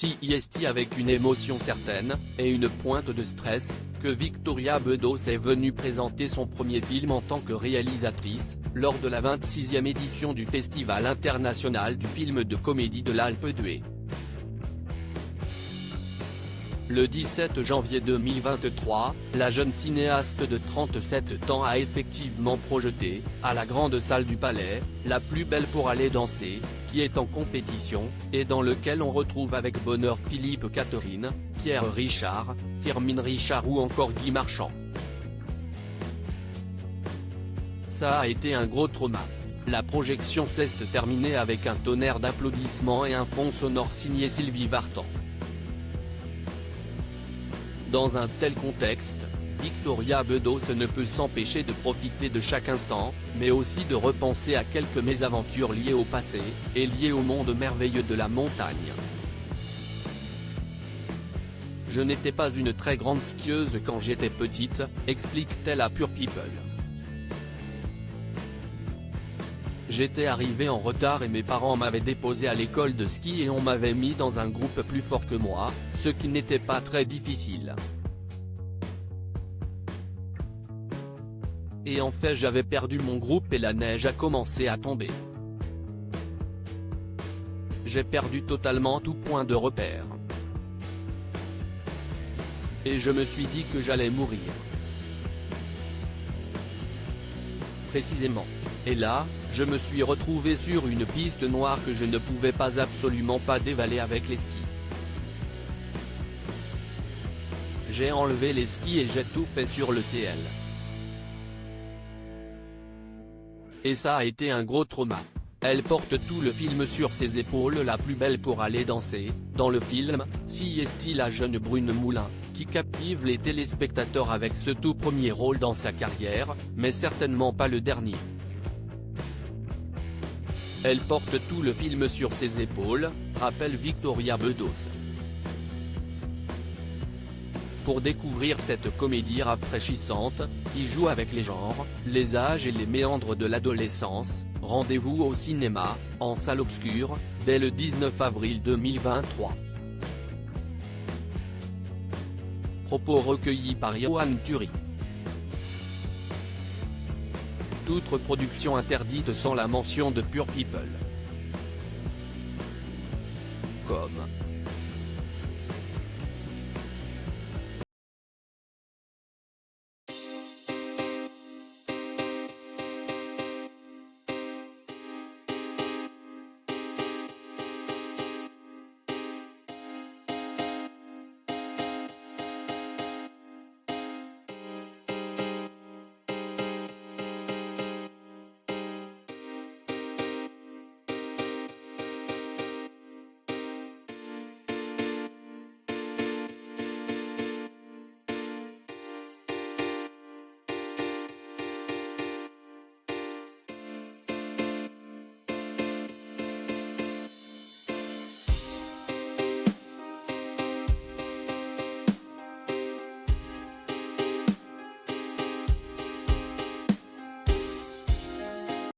CIST avec une émotion certaine, et une pointe de stress, que Victoria Bedos est venue présenter son premier film en tant que réalisatrice, lors de la 26e édition du Festival international du film de comédie de l'Alpe d'Huez. Le 17 janvier 2023, la jeune cinéaste de 37 ans a effectivement projeté, à la grande salle du Palais, La plus belle pour aller danser, qui est en compétition, et dans lequel on retrouve avec bonheur Philippe Catherine, Pierre Richard, Firmin Richard ou encore Guy Marchand. Ça a été un gros trauma. La projection s'est terminée avec un tonnerre d'applaudissements et un fond sonore signé Sylvie Vartan. Dans un tel contexte, Victoria Bedos ne peut s'empêcher de profiter de chaque instant, mais aussi de repenser à quelques mésaventures liées au passé, et liées au monde merveilleux de la montagne. Je n'étais pas une très grande skieuse quand j'étais petite, explique-t-elle à Pure People. J'étais arrivée en retard et mes parents m'avaient déposé à l'école de ski et on m'avait mis dans un groupe plus fort que moi, ce qui n'était pas très difficile. Et en fait j'avais perdu mon groupe et la neige a commencé à tomber. J'ai perdu totalement tout point de repère. Et je me suis dit que j'allais mourir. Précisément. Et là, je me suis retrouvé sur une piste noire que je ne pouvais absolument pas dévaler avec les skis. J'ai enlevé les skis et j'ai tout fait sur le ciel. Et ça a été un gros trauma. Elle porte tout le film sur ses épaules, la plus belle pour aller danser. Dans le film, CIST la jeune Brune Moulin, qui captive les téléspectateurs avec ce tout premier rôle dans sa carrière, mais certainement pas le dernier. Elle porte tout le film sur ses épaules, rappelle Victoria Bedos. Pour découvrir cette comédie rafraîchissante, qui joue avec les genres, les âges et les méandres de l'adolescence, rendez-vous au cinéma, en salle obscure, dès le 19 avril 2023. Propos recueillis par Johan Turi. Toute reproduction interdite sans la mention de Pure People. Comme